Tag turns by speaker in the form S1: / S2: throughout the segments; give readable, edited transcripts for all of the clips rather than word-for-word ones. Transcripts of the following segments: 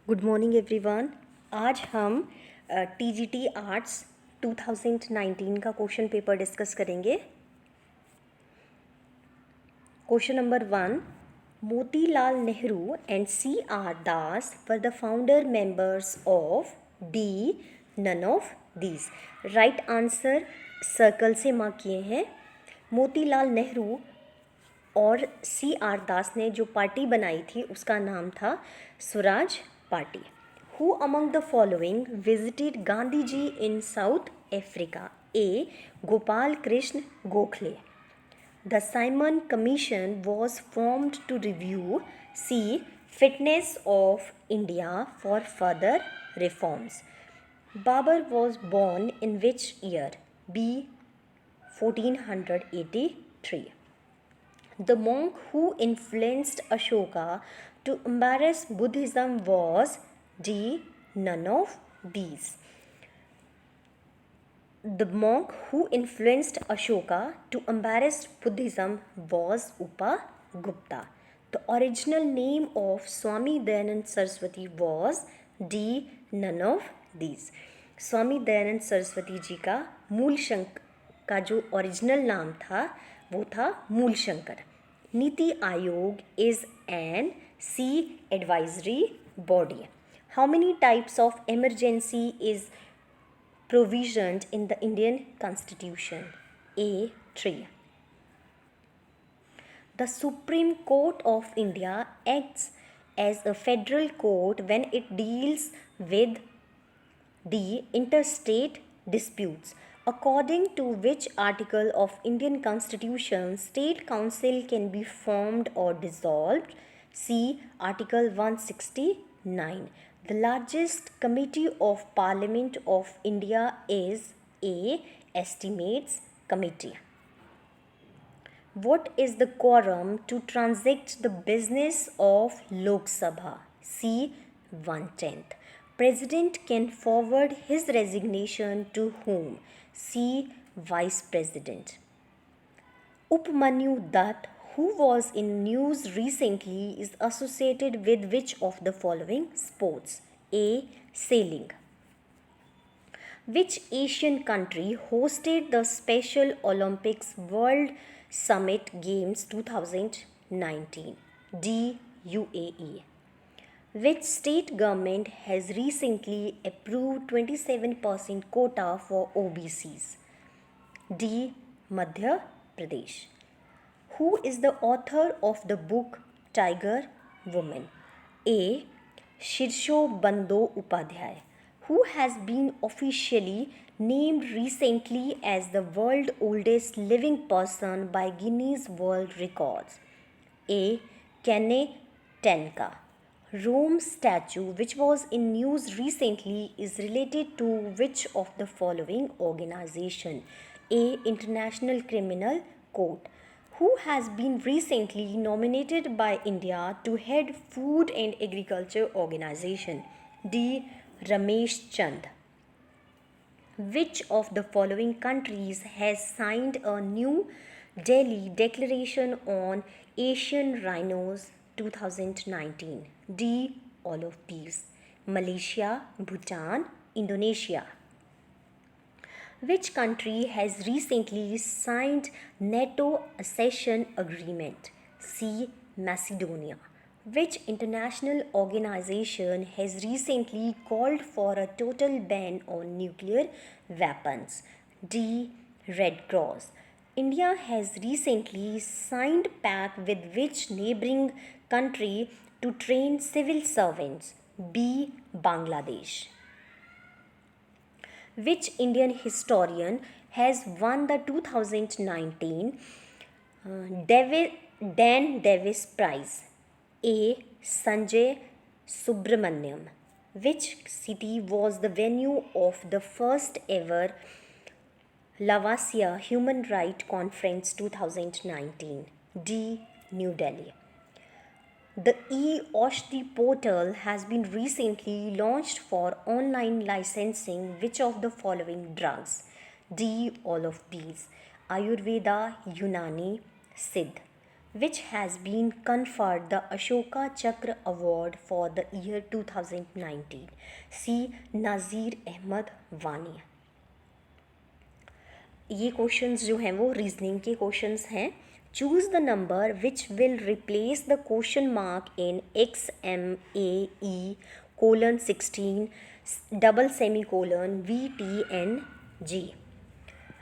S1: Good morning everyone. आज हम TGT arts 2019 का क्वेश्चन पेपर डिस्कस करेंगे। Question number 1, Motilal Nehru and C.R. Das were the founder members of the, none of these. Right answer circle से mark किए हैं। मोतीलाल नेहरू और C.R. दास ने जो पार्टी बनाई थी उसका नाम था Swaraj party. Who among the following visited Gandhiji in South Africa? A. Gopal Krishna Gokhale. The Simon Commission was formed to review C. Fitness of India for further reforms. Babur was born in which year? B. 1483. The monk who influenced Ashoka to embrace Buddhism was D. None of these. The monk who influenced Ashoka to embrace Buddhism was Upagupta. The original name of Swami Dayanand Saraswati was D. None of these. Swami Dayanand Saraswati ji का मूल शंकर का जो original नाम था वो था मूल Shankar. NITI Aayog is an C advisory body. How many types of emergency is provisioned in the Indian Constitution? A. 3. The Supreme Court of India acts as a federal court when it deals with the interstate disputes. According to which article of Indian Constitution State Council can be formed or dissolved? C. Article 169. The largest committee of Parliament of India is A. Estimates Committee. What is the quorum to transact the business of Lok Sabha? C. 1/10. President can forward his resignation to whom? C. Vice President. Upmanyu Dutt, who was in news recently, is associated with which of the following sports? A. Sailing. Which Asian country hosted the Special Olympics World Summit Games 2019? D. UAE. Which state government has recently approved 27% quota for OBCs? D. Madhya Pradesh. Who is the author of the book Tiger Woman? A. Shirsho Bando Upadhyay. Who has been officially named recently as the world's oldest living person by Guinness World Records? A. Kenne Tenka. Rome statue, which was in news recently, is related to which of the following organization? A. International Criminal Court. Who has been recently nominated by India to head Food and Agriculture Organization? D. Ramesh Chand. Which of the following countries has signed a New Delhi Declaration on Asian Rhinos 2019? D. All of these. Malaysia, Bhutan, Indonesia. Which country has recently signed NATO accession agreement? C. Macedonia. Which international organization has recently called for a total ban on nuclear weapons? D. Red Cross. India has recently signed pact with which neighboring country to train civil servants? B. Bangladesh. Which Indian historian has won the 2019 Dan Davis Prize? A. Sanjay Subramaniam. Which city was the venue of the first ever Lavazia Human Rights Conference 2019? D. New Delhi. The e-Aushti portal has been recently launched for online licensing which of the following drugs? D. All of these. Ayurveda, Unani, Siddh. which has been conferred the Ashoka Chakra Award for the year 2019? C. Nazir Ahmad Wani. ये questions जो हैं वो reasoning के questions हैं. Choose the number which will replace the question mark in XMAE colon 16 double semi colon VTNG.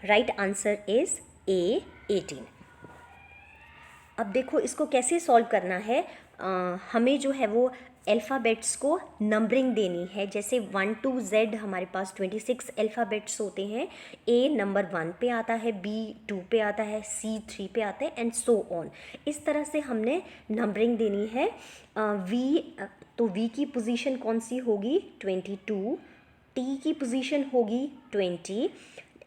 S1: Right answer is A 18. अब देखो इसको कैसे सॉल्व करना है. हमें जो है वो अल्फ़ाबेट्स को नंबरिंग देनी है. जैसे 1 to Z हमारे पास 26 अल्फ़ाबेट्स होते हैं. A नंबर 1 पे आता है, B 2 पे आता है, C 3 पे आता है एंड सो ऑन. इस तरह से हमने नंबरिंग देनी है. तो V की पोजीशन कौन सी होगी? 22. T की पोजीशन होगी 20.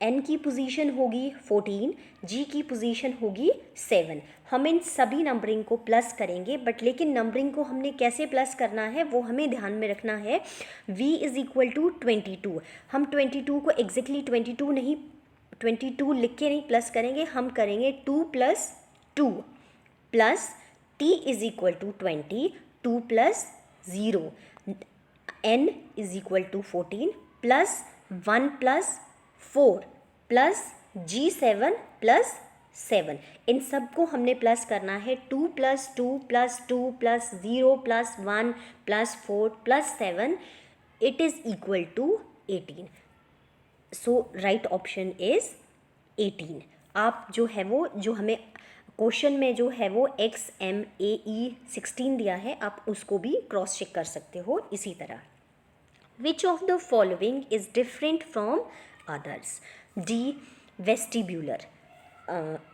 S1: N की पोजीशन होगी 14. G की पोजीशन होगी 7. हम इन सभी नंबरिंग को प्लस करेंगे, बट लेकिन नंबरिंग को हमने कैसे प्लस करना है वो हमें ध्यान में रखना है. V is equal to 22. हम 22 को एग्जैक्टली 22 नहीं, 22 लिख के नहीं प्लस करेंगे, हम करेंगे 2 + 2 plus T is equal to 20, 2 + 0. N is equal to 14 plus 1 + 4 plus G7 + 7. इन सब को हमने प्लस करना है. 2 + 2 + 2 + 0 + 1 + 4 + 7 it is equal to 18. So right option is 18. आप जो है वो जो हमें क्वेश्चन में जो है वो XMAE 16 दिया है, आप उसको भी क्रॉस चेक कर सकते हो इसी तरह. Which of the following is different from others? D. Vestibular.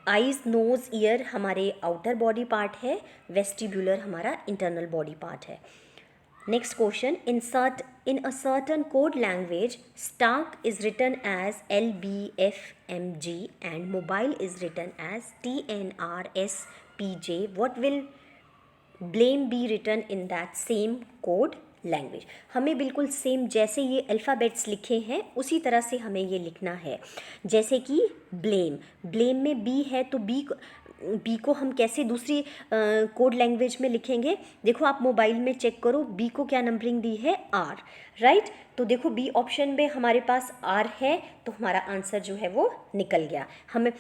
S1: Eyes, nose, ear हमारे आउटर बॉडी पार्ट है, वेस्टिब्यूलर हमारा इंटरनल बॉडी पार्ट है. Next question. In a certain code language stark is written as LBFMG and mobile is written as TNRSPJ. What will blame be written in that same code language? हमें बिल्कुल same जैसे ये alphabets लिखे हैं उसी तरह से हमें ये लिखना है. जैसे कि ब्लेम में बी है तो बी को हम कैसे दूसरी कोड लैंग्वेज में लिखेंगे? देखो आप मोबाइल में चेक करो, बी को क्या नंबरिंग दी है? R. राइट. तो देखो बी ऑप्शन में हमारे पास R है, तो हमारा आंसर जो है वो निकल गया हमें.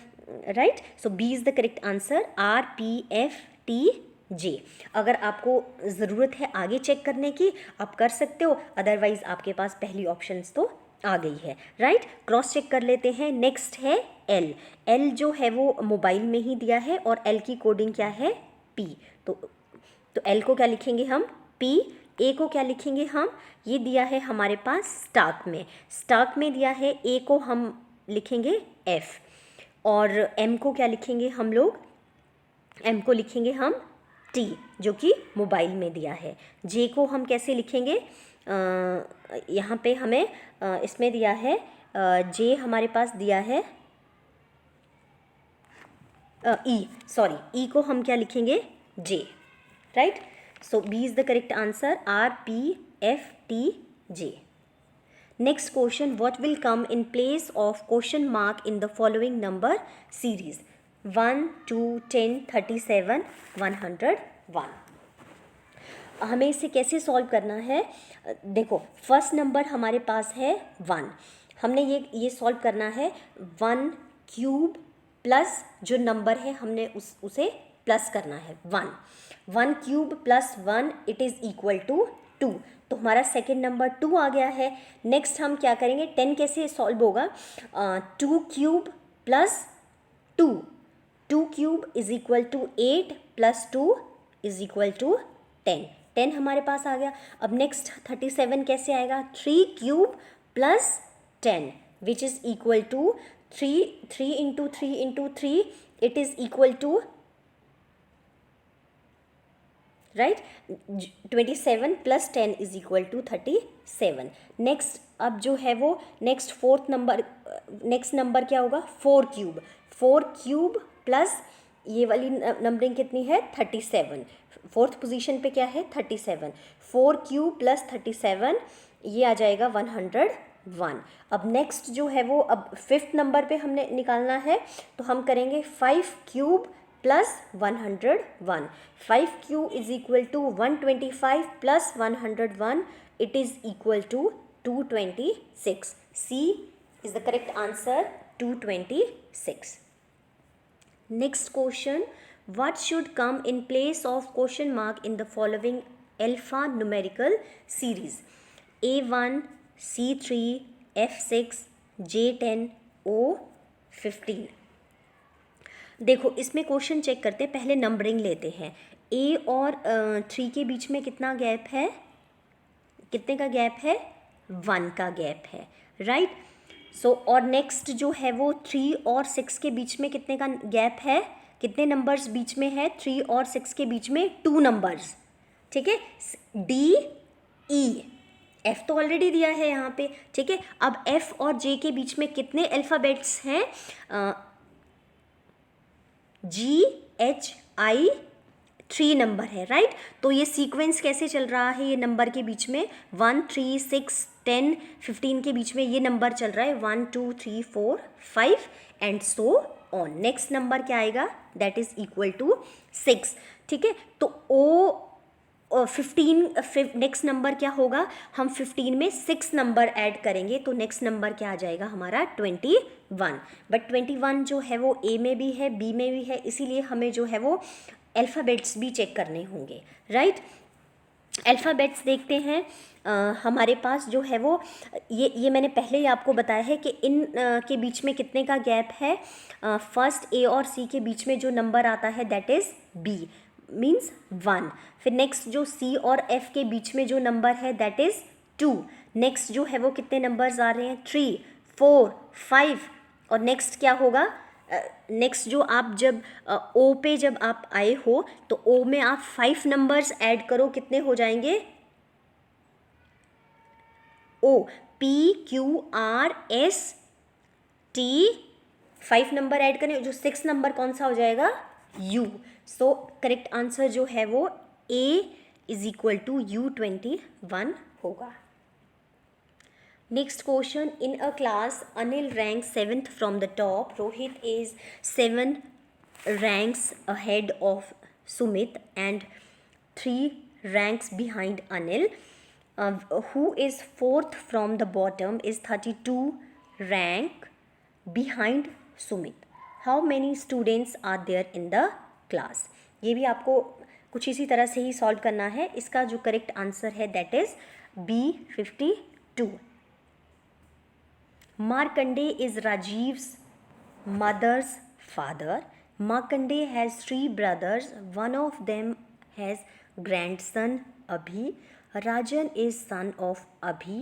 S1: Right. So B is the correct answer. RPFTJ. अगर आपको ज़रूरत है आगे चेक करने की आप कर सकते हो, अदरवाइज़ आपके पास पहली ऑप्शंस तो आ गई है. राइट. क्रॉस चेक कर लेते हैं. नेक्स्ट है L जो है वो मोबाइल में ही दिया है और L की कोडिंग क्या है? P. तो L को क्या लिखेंगे हम? P. A को क्या लिखेंगे हम? ये दिया है हमारे पास स्टार्क में दिया है. A को हम लिखेंगे F और M को क्या लिखेंगे हम लोग? M को लिखेंगे हम T जो कि मोबाइल में दिया है. J को हम कैसे लिखेंगे? यहाँ पे हमें इसमें दिया है J हमारे पास दिया है E को हम क्या लिखेंगे? J. Right. So B is the correct answer. RPFTJ. Next question. What will come in place of question mark in the following number series? 1, 2, 10, 37, 101. हमें इसे कैसे सॉल्व करना है? देखो फर्स्ट नंबर हमारे पास है 1. हमने ये सॉल्व करना है 1 क्यूब प्लस जो नंबर है हमने उसे प्लस करना है 1 cube plus 1 it is equal to 2. तो हमारा सेकेंड नंबर 2 आ गया है. नेक्स्ट हम क्या करेंगे? 10 कैसे सॉल्व होगा? 2 cube plus 2 cube is equal to 8 plus 2 is equal to 10 हमारे पास आ गया. अब नेक्स्ट 37 कैसे आएगा? 3 cube plus 10 which is equal to 3 into 3 into 3 it is equal to right 27 plus 10 is equal to 37. Next अब जो है वो नेक्स्ट नंबर क्या होगा? 4 क्यूब प्लस ये वाली नंबरिंग कितनी है? 37. फोर्थ पोजीशन पे क्या है? 37. 4 क्यूब प्लस 37 ये आ जाएगा 101. अब नेक्स्ट जो है वो अब फिफ्थ नंबर पे हमने निकालना है, तो हम करेंगे 5 cube plus 101. 5q is equal to 125 plus 101. It is equal to 226. C is the correct answer, 226. Next question. What should come in place of question mark in the following alphanumerical series? A1, C3, F6, J10, O15. देखो इसमें question check करते हैं, पहले numbering लेते हैं. ए और 3 के बीच में कितना गैप है? कितने का गैप है? 1 का गैप है, राइट. सो और नेक्स्ट जो है वो 3 और 6 के बीच में कितने का गैप है? कितने नंबर्स बीच में है? 3 और 6 के बीच में 2 नंबर्स. ठीक है. डी ई, एफ तो ऑलरेडी दिया है यहाँ पे. ठीक है. अब एफ और जे के बीच में कितने अल्फ़ाबेट्स हैं? जी एच आई 3 नंबर है, राइट. तो ये सीक्वेंस कैसे चल रहा है? ये नंबर के बीच में 1, 3, 6, 10, 15 के बीच में ये नंबर चल रहा है 1, 2, 3, 4, 5 and so on. Next number क्या आएगा? That is equal to 6. ठीक है. तो ओ 15 नेक्स्ट नंबर क्या होगा? हम 15 में 6 नंबर ऐड करेंगे तो नेक्स्ट नंबर क्या आ जाएगा हमारा? 21. बट 21 जो है वो ए में भी है, बी में भी है, इसीलिए हमें जो है वो अल्फ़ाबेट्स भी चेक करने होंगे, राइट. अल्फ़ाबेट्स देखते हैं. हमारे पास जो है वो ये मैंने पहले ही आपको बताया है कि इन के बीच में कितने का गैप है. फर्स्ट ए और सी के बीच में जो नंबर आता है दैट इज़ बी, मीन्स 1. फिर नेक्स्ट जो सी और एफ के बीच में जो नंबर है दैट इज़ 2. नेक्स्ट जो है वो कितने नंबर्स आ रहे हैं? 3, 4, 5. और नेक्स्ट क्या होगा? नेक्स्ट जो आप जब ओ पे जब आप आए हो तो ओ में आप 5 नंबर्स ऐड करो, कितने हो जाएंगे? O P Q R S T 5 number add करें, जो 6 नंबर कौन सा हो जाएगा? यू. सो करेक्ट आंसर जो है वो A is equal to U21 होगा. Next question. In a class, Anil ranks 7th from the top. Rohit is 7 ranks ahead of Sumit and 3 ranks behind Anil. Who is 4th from the bottom is 32 rank behind Sumit. How many students are there in the class? ये भी आपको कुछ इसी तरह से ही solve करना है. इसका जो करेक्ट आंसर है that is B52. Markandeya is Rajiv's mother's father. Markandeya has 3 brothers. One of them has grandson Abhi. Rajan is son of Abhi.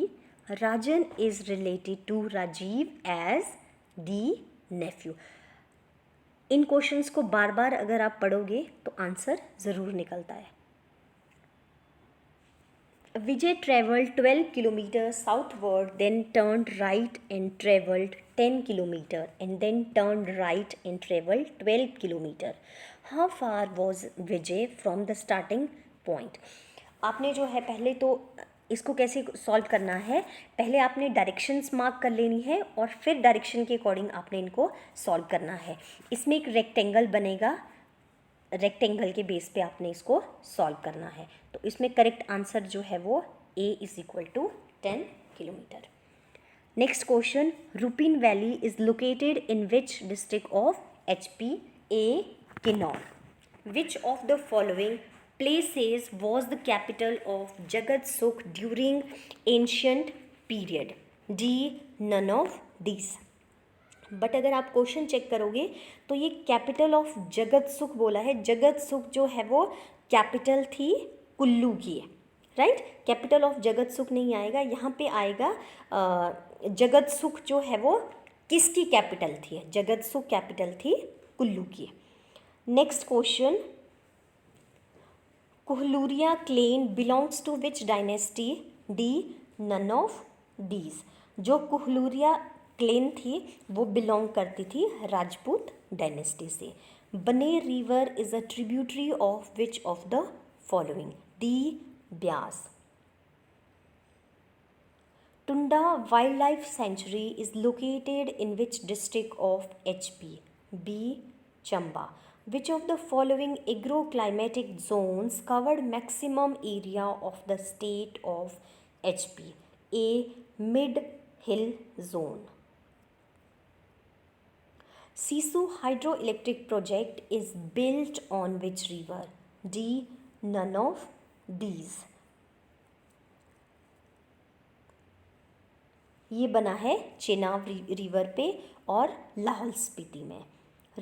S1: Rajan is related to Rajiv as the nephew. In questions को बार बार अगर आप पढ़ोगे तो answer ज़रूर निकलता है. Vijay travelled 12 kilometers southward, then turned right and travelled 10 kilometers, and then turned right and travelled 12 kilometers. How far was Vijay from the starting point? आपने जो है पहले तो इसको कैसे सॉल्व करना है, पहले आपने डायरेक्शंस मार्क कर लेनी है और फिर डायरेक्शन के अकॉर्डिंग आपने इनको सॉल्व करना है. इसमें एक रेक्टेंगल बनेगा, रेक्टेंगल के बेस पे आपने इसको सॉल्व करना है. तो इसमें करेक्ट आंसर जो है वो A is equal to 10 kilometre. Next question. Rupin valley is located in which district of HP? A Kinnaur. Which of the following places was the capital of Jagatsukh during ancient period? D. None of these. But अगर आप question check करोगे तो ये capital of Jagatsukh बोला है. जगतसुख जो है वो कैपिटल थी कुल्लू की, राइट. कैपिटल ऑफ जगतसुख नहीं आएगा यहाँ पे, आएगा जगतसुख जो है वो किसकी कैपिटल थी? जगतसुख कैपिटल थी कुल्लू की. Next question. Kohluria clan belongs to which dynasty? D. None of these. जो कोहलूरिया क्लेन थी वो बिलोंग करती थी राजपूत डायनेस्टी से. Baner river is a tributary of which of the following? D. Beas. Tunda wildlife sanctuary is located in which district of HP? B. Chamba. Which of the following agroclimatic zones covered maximum area of the state of HP? A. Mid-hill zone. Sisu hydroelectric project is built on which river? D. None of these. ये बना है Chenab river पे और लाहौल स्पीति में.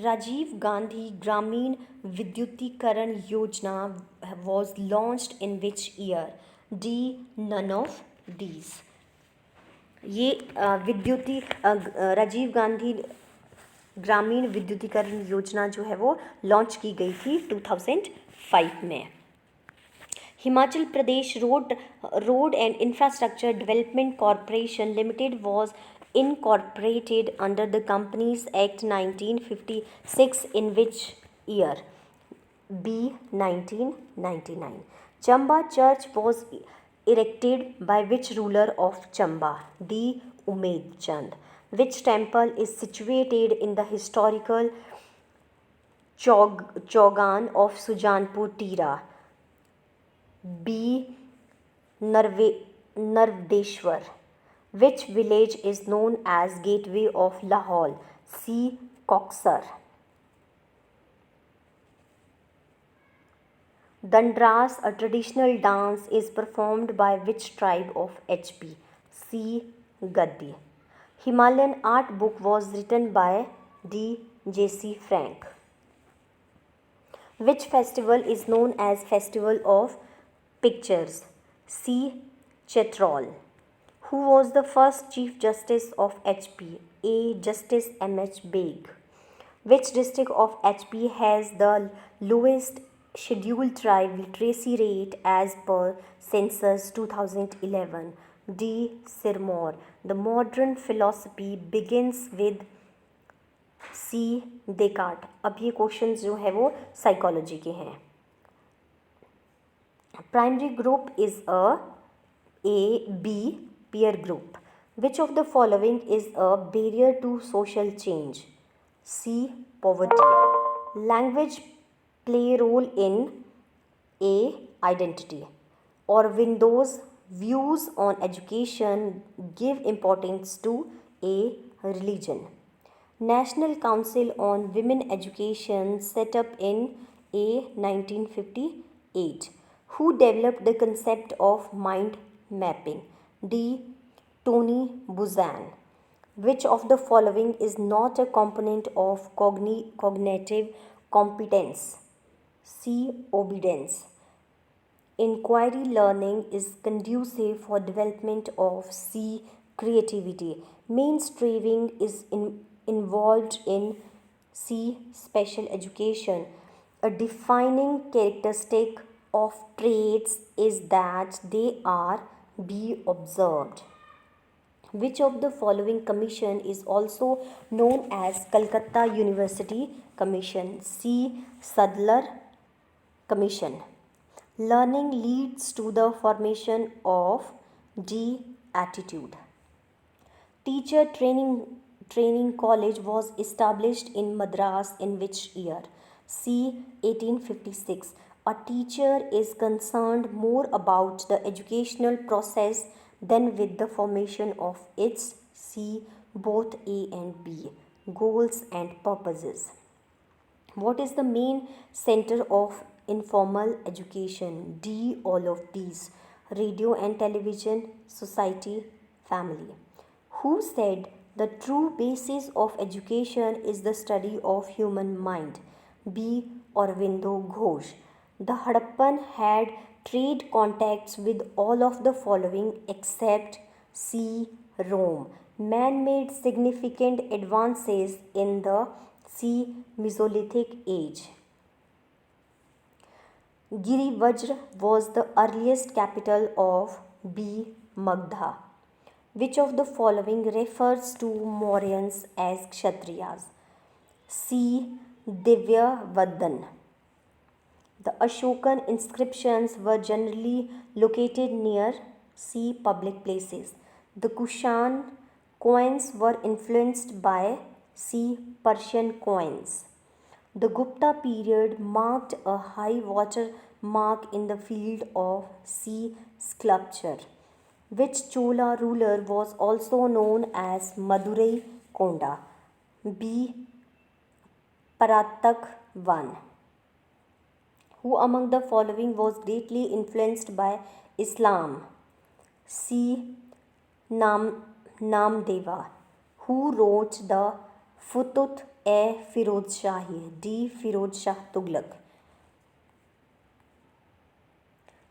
S1: राजीव गांधी ग्रामीण विद्युतीकरण योजना was launched in which year? D. None of these. ये राजीव गांधी ग्रामीण विद्युतीकरण योजना जो है वो लॉन्च की गई थी 2005 में. Himachal Pradesh road and infrastructure development corporation limited was incorporated under the Companies Act 1956 in which year? B. 1999. Chamba Church was erected by which ruler of Chamba? D. Umed Chand. Which temple is situated in the historical Chaugan of Sujanpur Tira? B. Narvdeshwar. Which village is known as Gateway of Lahore? C. Koksar. Dandras, a traditional dance, is performed by which tribe of HP? C. Gaddi. Himalayan art book was written by D. J.C. Frank. Which festival is known as Festival of Pictures? C. Chetrol. Who was the first Chief Justice of HP? A. Justice M.H. Baig. Which district of HP has the lowest scheduled tribe literacy rate as per census 2011? D. Sirmaur. The modern philosophy begins with C. Descartes. अब ये questions जो है वो psychology के हैं. Primary group is A, B peer group. Which of the following is a barrier to social change? C. Poverty. Language play role in A. Identity. Or Windows views on education give importance to A. Religion. National Council on Women Education set up in A. 1958. Who developed the concept of mind mapping? D. Tony Buzan. Which of the following is not a component of cognitive competence? C. Obedience. Inquiry learning is conducive for development of C. Creativity. Mainstreaming is involved in C. Special education. A defining characteristic of traits is that they are be observed. Which of the following commission is also known as Calcutta University Commission? C. Sadler Commission. Learning leads to the formation of D. Attitude. Teacher training college was established in Madras in which year? C. 1856. A teacher is concerned more about the educational process than with the formation of its C. Both A and B. Goals and purposes. What is the main center of informal education? D. All of these. Radio and television, society, family. Who said the true basis of education is the study of human mind? B. Aurobindo Ghosh. The Harappan had trade contacts with all of the following except C. Rome. Man made significant advances in the C. Mesolithic age. Girivajra was the earliest capital of B. Magdha. Which of the following refers to Mauryans as Kshatriyas? C. Divyavadhan. The Ashokan inscriptions were generally located near C. public places. The Kushan coins were influenced by C. Persian coins. The Gupta period marked a high water mark in the field of sea sculpture, which Chola ruler was also known as Madurai Konda. B. Paratak I. Who among the following was greatly influenced by Islam? C. Nam, Namdeva. Who wrote the Futut-e-Firoz Shahi? D. Firoz Shah Tughlaq.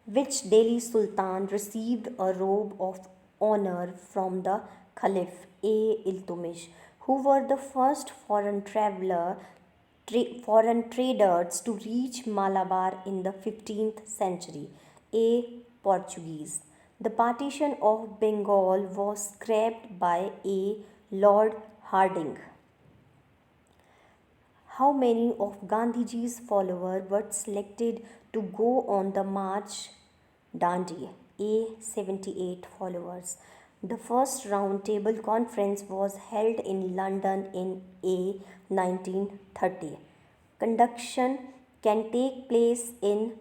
S1: Which Delhi Sultan received a robe of honor from the Caliph? A. Iltutmish. Who were the first foreign traders to reach Malabar in the 15th century? A. Portuguese. The partition of Bengal was scrapped by A. Lord Hardinge. How many of Gandhiji's followers were selected to go on the march Dandi? A. 78 followers. The first round table conference was held in London in A. 1930. Conduction can take place in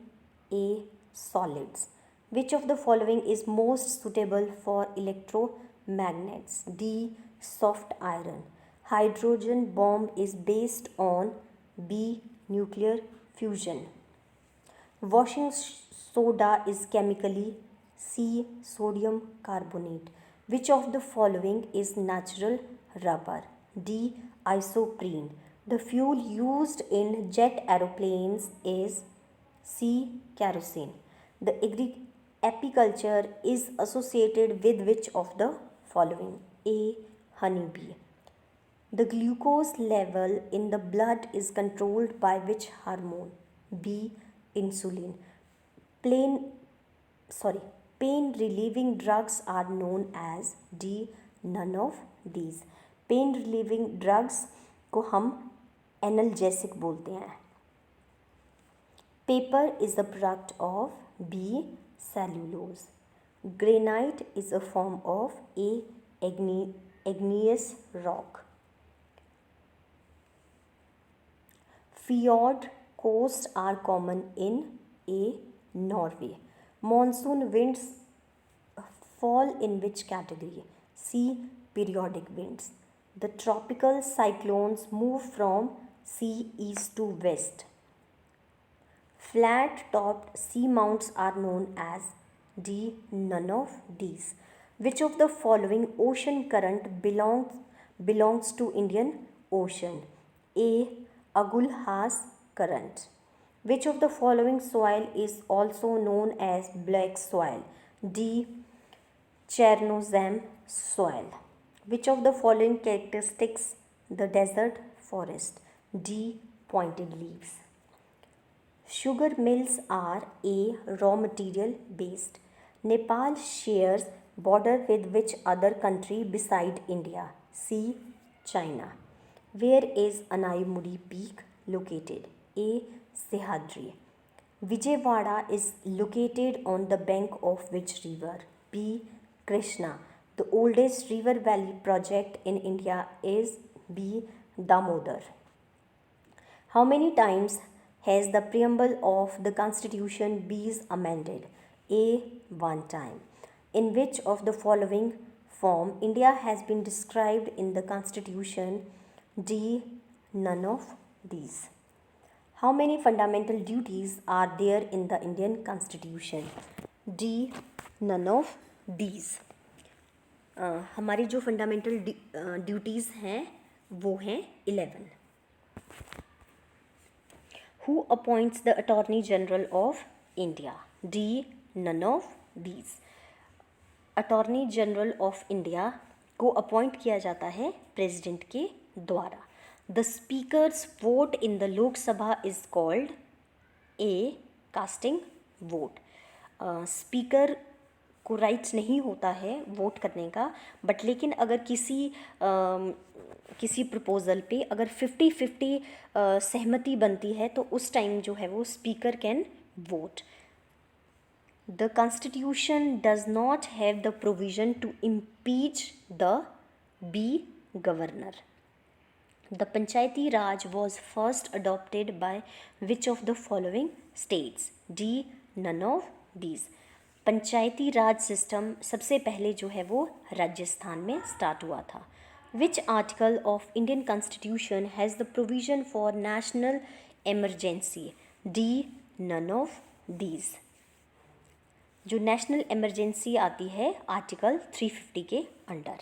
S1: A. Solids. Which of the following is most suitable for electromagnets? D. Soft iron. Hydrogen bomb is based on B. Nuclear fusion. Washing soda is chemically C. Sodium carbonate. Which of the following is natural rubber? D. Isoprene. The fuel used in jet aeroplanes is C. Kerosene. The apiculture is associated with which of the following? A. Honeybee. The glucose level in the blood is controlled by which hormone? B. Insulin. Plain, sorry, pain relieving drugs are known as D. None of these. Pain relieving drugs को हम analgesic बोलते हैं. Paper is the product of B. cellulose. Granite is a form of A. igneous rock. Fjord coasts are common in A. Norway. Monsoon winds fall in which category? C. Periodic winds. The tropical cyclones move from C. east to west. Flat-topped seamounts are known as D. None of these. Which of the following ocean current belongs to Indian Ocean? A. Agulhas current. Which of the following soil is also known as black soil? D. Chernozem soil. Which of the following characteristics the desert forest? D. Pointed leaves. Sugar mills are A. raw material based. Nepal shares border with which other country beside India? C. China. Where is Anaimudi Peak located? A. Sahyadri. Vijayawada is located on the bank of which river? B. Krishna. The oldest river valley project in India is B. Damodar. How many times has the preamble of the Constitution been amended? A. One time. In which of the following form India has been described in the Constitution? D. None of these. How many fundamental duties are there in the Indian Constitution? D. None of these. हमारी जो fundamental duties हैं वो हैं 11. Who appoints the Attorney General of India? D. None of these. Attorney General of India को appoint किया जाता है president के द्वारा. The speaker's vote in the Lok Sabha is called A. Casting vote. Speaker को राइट्स नहीं होता है वोट करने का, बट लेकिन अगर किसी प्रपोज़ल पे अगर 50-50 सहमति बनती है तो उस टाइम जो है वो speaker can vote. The constitution does not have the provision to impeach the B governor. The Panchayati Raj was first adopted by which of the following states? D. None of these. Panchayati Raj system सबसे पहले जो है वो राजस्थान में start हुआ था. Which article of Indian constitution has the provision for national emergency? D. None of these. जो national emergency आती है आर्टिकल 350 के under.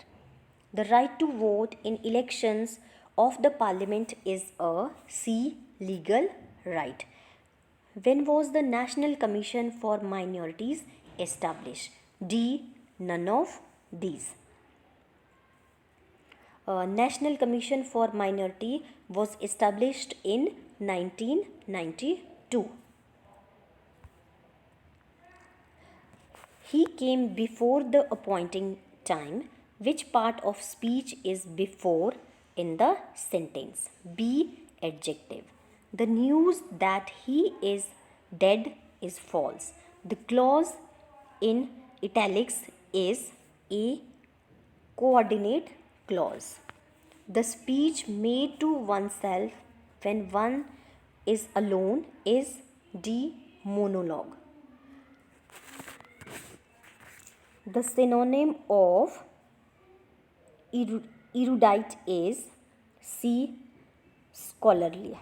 S1: The right to vote in elections of the parliament is a C. legal right. When was the National Commission for Minorities established? D. none of these. National Commission for Minority was established in 1992. He came before the appointing time. Which part of speech is before in the sentence? B. adjective. The news that he is dead is false. The clause in italics is a coordinate clause. The speech made to oneself when one is alone is D. monologue. The synonym of erudite is C. scholarly.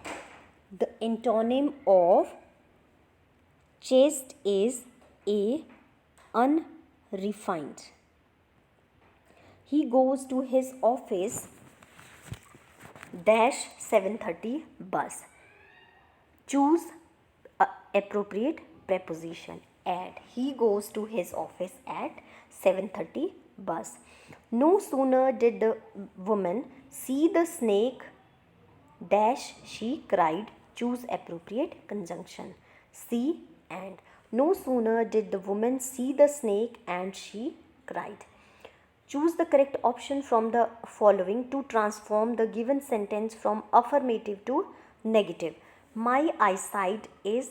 S1: The antonym of chaste is A. unrefined. He goes to his office dash 7:30 bus. Choose appropriate preposition. At. He goes to his office at 7:30 bus. No sooner did the woman see the snake dash she cried. Choose appropriate conjunction. C. and. No sooner did the woman see the snake and she cried. Choose the correct option from the following to transform the given sentence from affirmative to negative. My eyesight is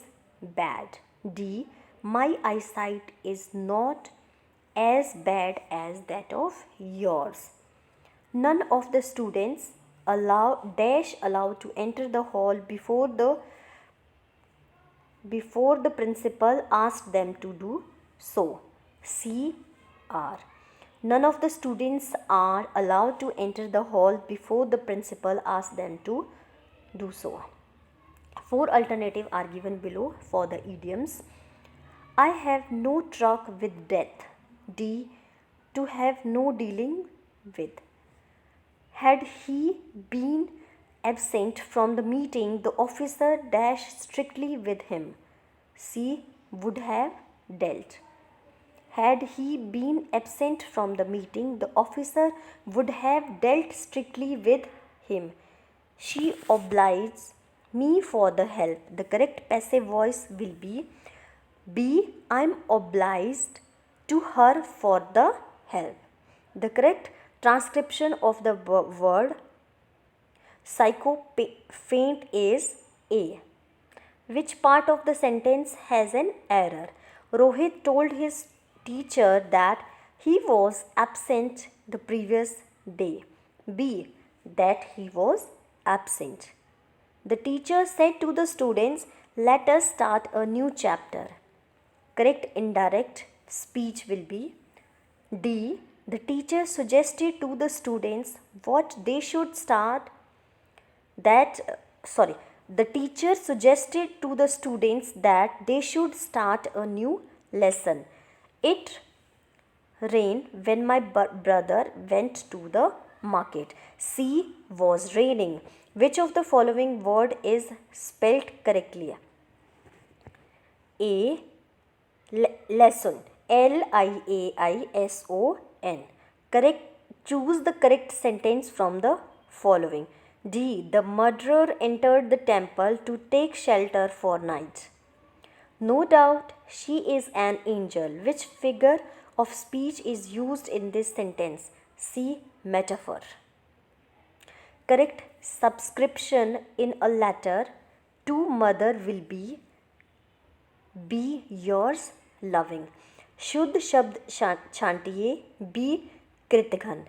S1: bad. D. My eyesight is not as bad as that of yours. None of the students allowed to enter the hall before the principal asked them to do so. C. are. None of the students are allowed to enter the hall before the principal asks them to do so. 4 alternatives are given below for the idioms. I have no truck with death. D. to have no dealing with. Had he been absent from the meeting, the officer dash strictly with him. C. would have dealt. Had he been absent from the meeting, the officer would have dealt strictly with him. She obliged me for the help. The correct passive voice will be B. I'm obliged to her for the help. The correct transcription of the word sycophant is A. Which part of the sentence has an error? Rohit told his teacher that he was absent the previous day. B. that he was absent. The teacher said to the students, let us start a new chapter. Correct indirect speech will be D. The teacher suggested to the students what they should start the teacher suggested to the students that they should start a new lesson. It rained when my brother went to the market. C. was raining. Which of the following word is spelled correctly? A. lesson. L-I-A-I-S-O-N. Correct. Choose the correct sentence from the following. D. The murderer entered the temple to take shelter for night. No doubt she is an angel. Which figure of speech is used in this sentence? C. metaphor. Correct subscription in a letter to mother will be B. yours loving. शुद्ध शब्द छांटिए. B. कृतघ्न.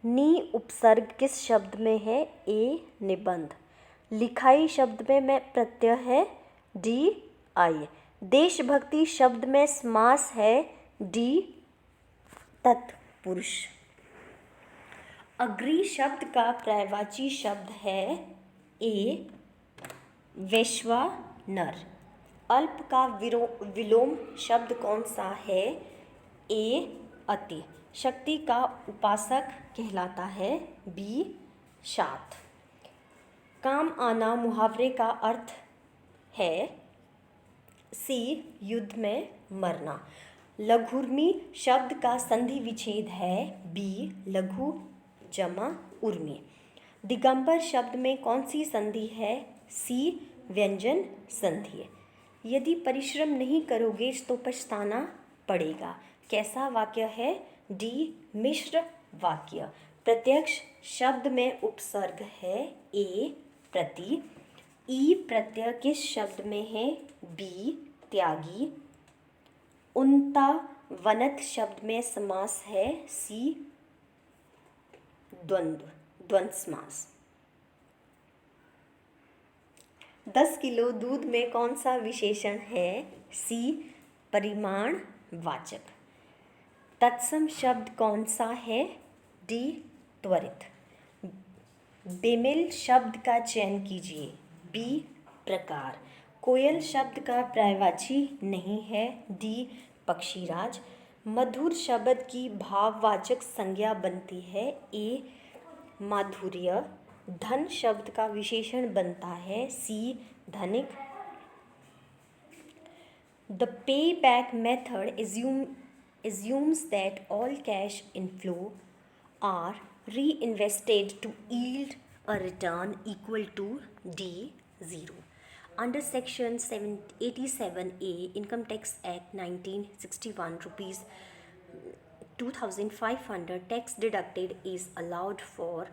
S1: नी उपसर्ग किस शब्द में है? ए निबंध। लिखाई शब्द में प्रत्यय है डी आई। देशभक्ति शब्द में समास है डी तत्पुरुष। अग्री शब्द का पर्यायवाची शब्द है ए वैश्वानर। अल्प का विलोम शब्द कौन सा है? ए अति। शक्ति का उपासक कहलाता है बी शात। काम आना मुहावरे का अर्थ है सी युद्ध में मरना। लघुर्मी शब्द का संधि विच्छेद है बी लघु जमा उर्मी। दिगंबर शब्द में कौन सी संधि है? सी व्यंजन संधि। यदि परिश्रम नहीं करोगे तो पछताना पड़ेगा। कैसा वाक्य है? डी मिश्र वाक्य। प्रत्यक्ष शब्द में उपसर्ग है ए प्रति। ई प्रत्यय किस शब्द में है? बी त्यागी। उनता वनत शब्द में समास है सी द्वंद्व समास। 10 किलो दूध में कौन सा विशेषण है? सी परिमाण वाचक। तत्सम शब्द कौन सा है? डी त्वरित। बेमेल शब्द का चयन कीजिए। बी प्रकार। कोयल शब्द का पर्यायवाची नहीं है। डी पक्षीराज। मधुर शब्द की भाववाचक संज्ञा बनती है ए माधुर्य। धन शब्द का विशेषण बनता है सी धनिक। The pay back method assumes that all cash inflow are reinvested to yield a return equal to D0. Under Section 87A Income Tax Act 1961, rupees 2,500 tax deducted is allowed for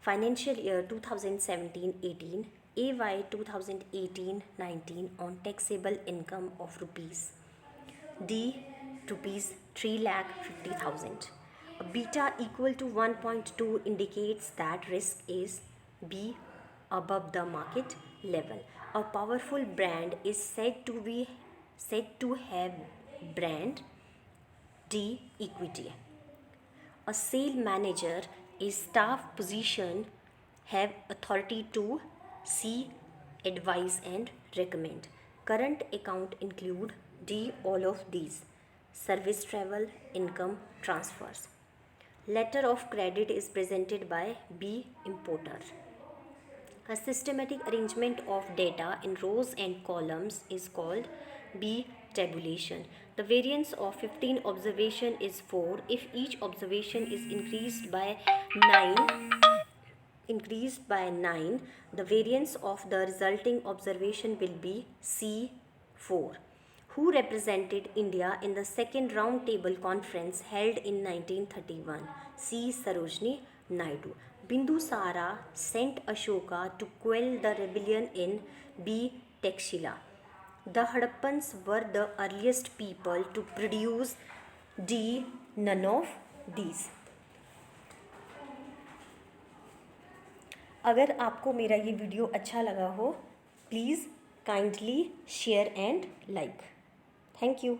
S1: financial year 2017-18, AY 2018-19 on taxable income of rupees rupees 3,50,000. A beta equal to 1.2 indicates that risk is B above the market level. A powerful brand is said to have brand D equity. A sale manager is staff position have authority to C advise and recommend. Current account include D all of these: service, travel, income, transfers. Letter of credit is presented by B importer. A systematic arrangement of data in rows and columns is called B tabulation. The variance of 15 observation is 4 if each observation is increased by 9. The variance of the resulting observation will be C4. Who represented India in the second round table conference held in 1931? C. Sarojini Naidu. Bindusara sent Ashoka to quell the rebellion in B. Takshila. The Hadappans were the earliest people to produce D. None of these. अगर आपको मेरा ये video अच्छा लगा हो, please kindly share and like. Thank you.